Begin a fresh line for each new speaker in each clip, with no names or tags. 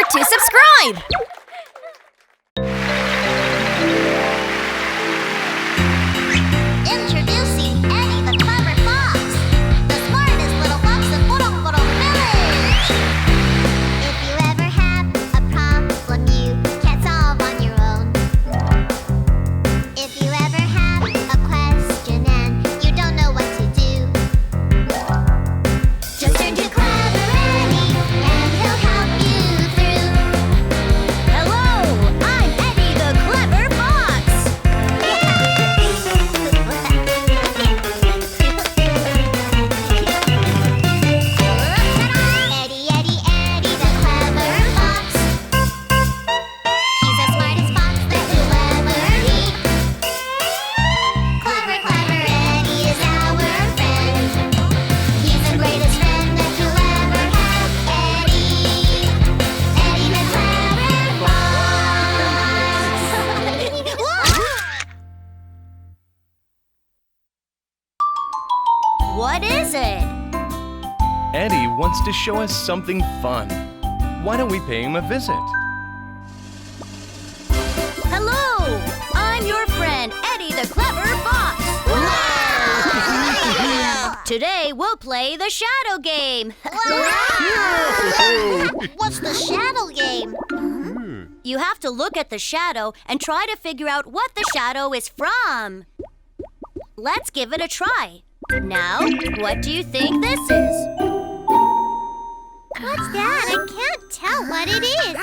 forget to subscribe!
Introducing Eddie the Clever Fox, the smartest little fox in Pororo Village. If you ever have a problem you can't solve on your own, if you ever have a question and you don't know what to do, just turn to Clever Eddie and he'll help you through.
Hello, I'm Eddie the Clever Fox.
Eddie, Eddie, Eddie, the clever fox. He's the smartest fox that you'll ever meet. Clever, clever Eddie is our friend. He's the greatest friend that you'll ever have. Eddie, Eddie the clever fox.
What is it?
Eddie wants to show us something fun. Why don't we pay him a visit?
Hello, I'm your friend Eddie the Clever Fox. Today we'll play the shadow game.
What's the shadow game?
You have to look at the shadow and try to figure out what the shadow is from. Let's give it a try. Now, what do you think this is?
What's that? I can't tell what it is.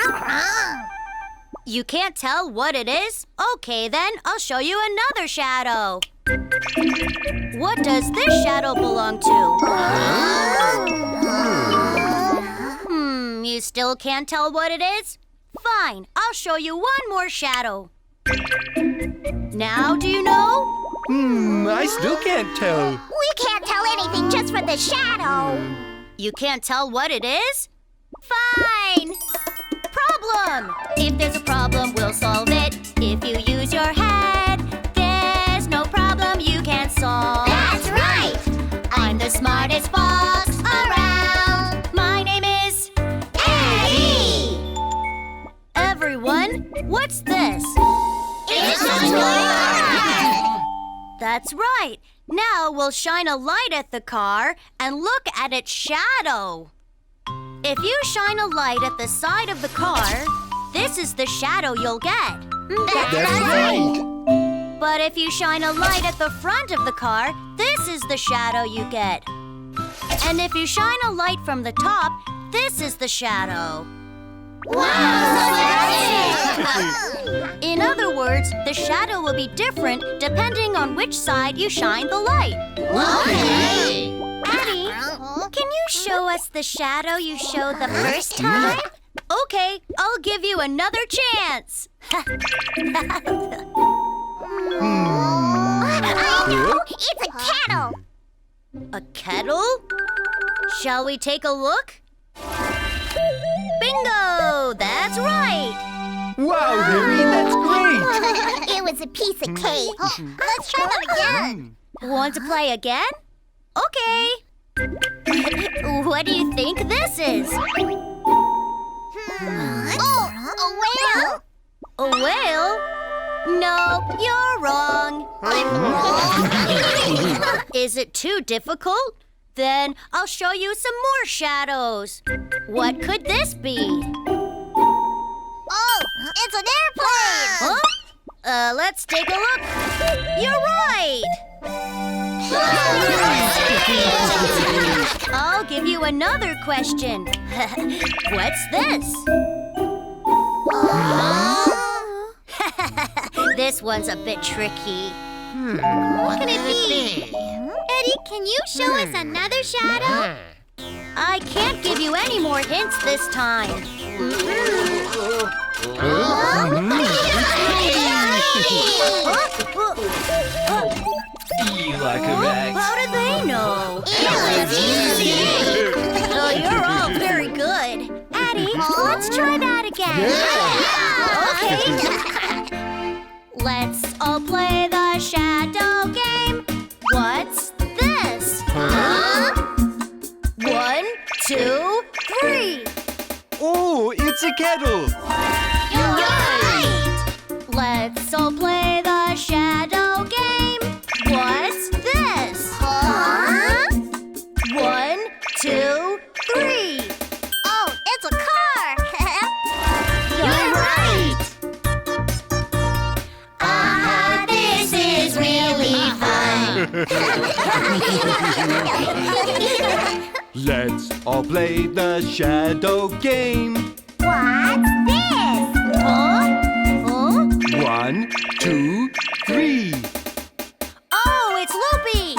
You can't tell what it is? Okay, then I'll show you another shadow. What does this shadow belong to? You still can't tell what it is? Fine, I'll show you one more shadow. Now, do you know?
I still can't tell.
We can't tell anything just from the shadow.
You can't tell what it is? Fine! Problem! If there's a problem, we'll solve it. If you use your head, there's no problem you can't solve.
That's right.
I'm the smartest fox around. My name is
Eddie.
Everyone, what's this?
It's a car.
That's right. Now we'll shine a light at the car and look at its shadow. If you shine a light at the side of the car, this is the shadow you'll get.
That's right.
But if you shine a light at the front of the car, this is the shadow you get. And if you shine a light from the top, this is the shadow.
Wow!
In other words, the shadow will be different depending on which side you shine the light.
Okay.
Eddie, can you show us the shadow you showed the first time? Okay, I'll give you another chance.
I know! It's a kettle!
A kettle? Shall we take a look? Bingo! That's right!
Wow, Harry, that's great!
It was a piece of cake. Let's try that again.
Want to play again? Okay. What do you think this is?
Oh, a whale?
A whale? No, you're wrong.
I'm wrong.
Is it too difficult? Then I'll show you some more shadows. What could this be?
Oh, it's an airplane!
Huh? Let's take a look. You're right! I'll give you another question. What's this? This one's a bit tricky.
What can it be? Eddie, can you show us another shadow?
I can't give you any more hints this time.
You like a rat?
How did they know?
It was easy!
Oh, you're all very good. Eddie, let's try that again. Okay. Let's all play the shadow game. What's this?
Huh?
1, 2, 3.
Oh, it's a
kettle.
You're right! Let's all play the shadow game. What's this?
Huh?
1, 2, 3.
Oh, it's a car.
You're right!
This is really fun.
Let's all play the shadow game.
What's this?
Huh?
1, 2, 3.
Oh, it's Loopy!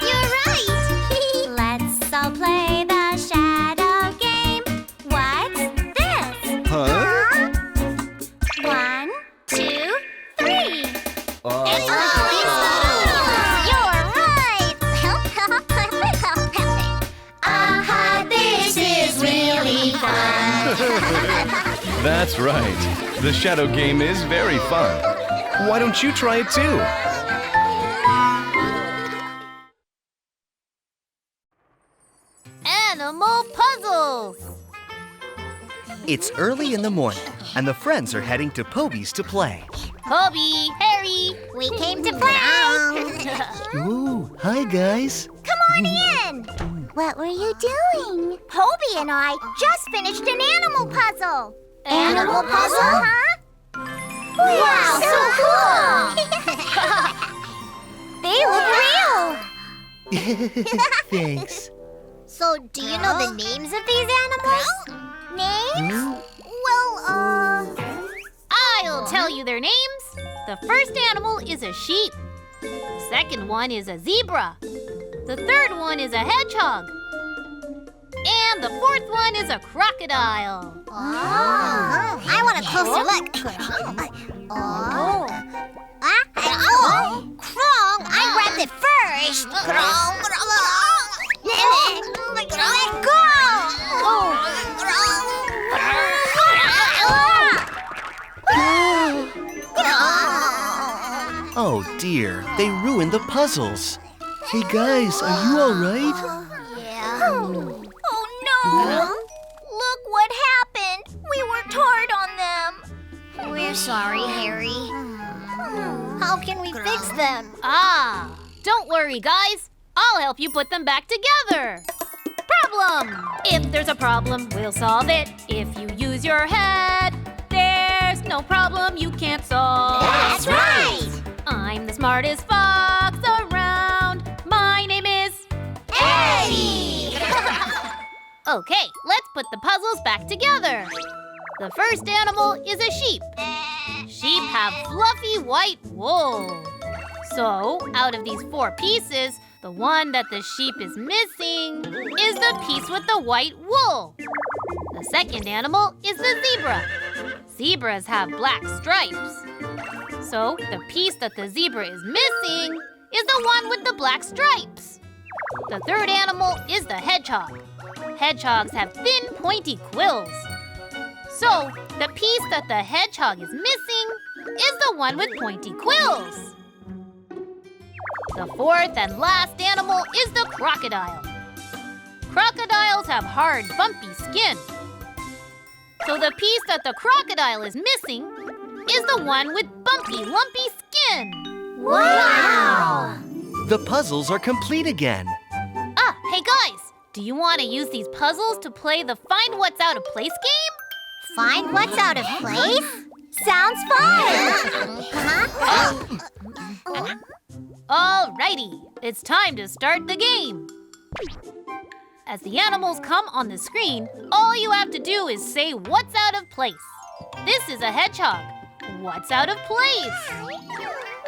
You're right.
Let's all play the shadow game. What's this?
Huh?
1, 2, 3.
You're right. This is really fun.
That's right. The shadow game is very fun. Why don't you try it too?
Animal puzzles!
It's early in the morning, and the friends are heading to Poby's to play.
Poby, Harry!
We came to play.
Ooh, hi guys.
Come on in. What were you doing? Poby and I just finished an animal puzzle.
Animal puzzle?
Huh? Wow, so cool! They look real.
Thanks.
So, do you know the names of these animals? Names? Well,
I'll tell you their names. The first animal is a sheep. The second one is a zebra. The third one is a hedgehog. And the fourth one is a crocodile.
I want a closer look. Crong! I grabbed it first. Crong! Let go!
Oh dear, they ruined the puzzles. Hey guys, are you all right?
Oh no! Look what happened! We worked hard on them! We're sorry, Harry. How can we fix them?
Ah, don't worry, guys. I'll help you put them back together. Problem! If there's a problem, we'll solve it. If you use your head, there's no problem you can't solve.
That's right!
I'm the smartest fox around. My name is
Eddie!
Okay, let's put the puzzles back together. The first animal is a sheep. Sheep have fluffy white wool. So, out of these 4 pieces, the one that the sheep is missing is the piece with the white wool. The second animal is the zebra. Zebras have black stripes. So, the piece that the zebra is missing is the one with the black stripes. The third animal is the hedgehog. Hedgehogs have thin, pointy quills. So, the piece that the hedgehog is missing is the one with pointy quills. The fourth and last animal is the crocodile. Crocodiles have hard, bumpy skin. So the piece that the crocodile is missing is the one with bumpy, lumpy skin.
Wow!
The puzzles are complete again.
Ah, hey guys, do you want to use these puzzles to play the Find What's Out of Place game?
Find what's out of place? Sounds fun!
Alrighty, it's time to start the game. As the animals come on the screen, all you have to do is say what's out of place. This is a hedgehog. What's out of place?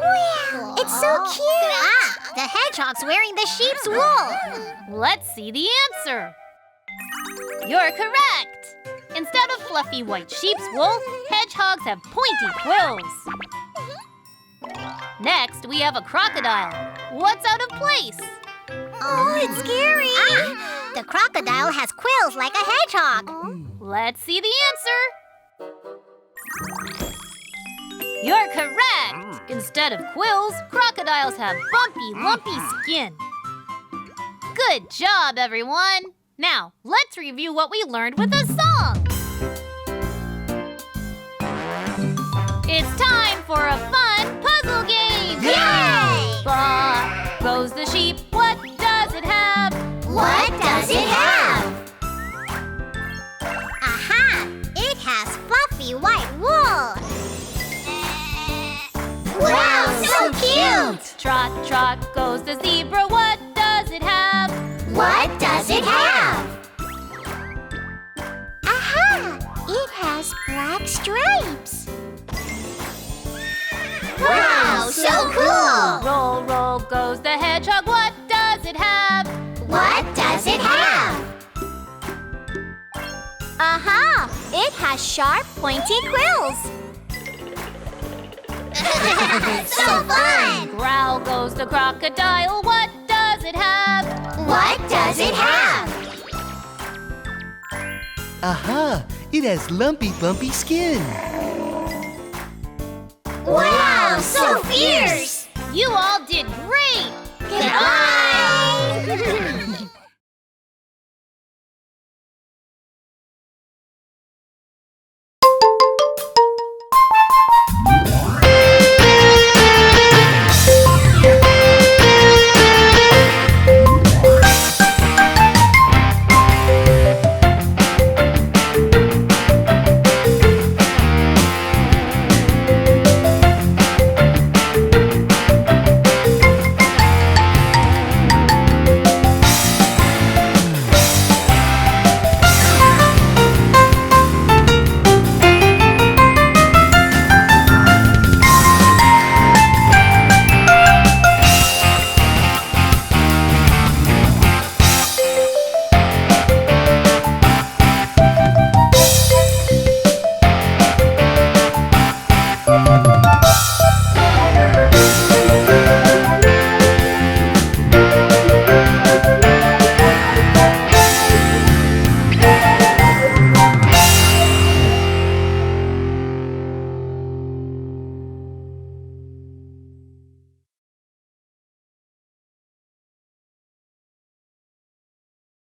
Wow, it's so cute! The hedgehog's wearing the sheep's wool.
Let's see the answer. You're correct. Instead of fluffy white sheep's wool, hedgehogs have pointy quills. Next, we have a crocodile. What's out of place?
Oh, it's scary! The crocodile has quills like a hedgehog.
Let's see the answer. You're correct. Instead of quills, crocodiles have bumpy, lumpy skin. Good job, everyone. Now, let's review what we learned with a song. It's time for a fun puzzle game!
Yay!
Blah goes the sheep. What does it have?
What does it have? Aha! It has fluffy white wool. Wow, so cute!
Trot, trot goes the zebra. What does it have?
What does it have? Aha! It has black stripes. Wow, so cool!
Roll, roll goes the hedgehog. What does it have?
What does it have? Aha! It has sharp, pointy quills. So fun!
Growl goes the crocodile. What does it have?
What does it have?
Aha! It has lumpy, bumpy skin.
Wow, so fierce!
You all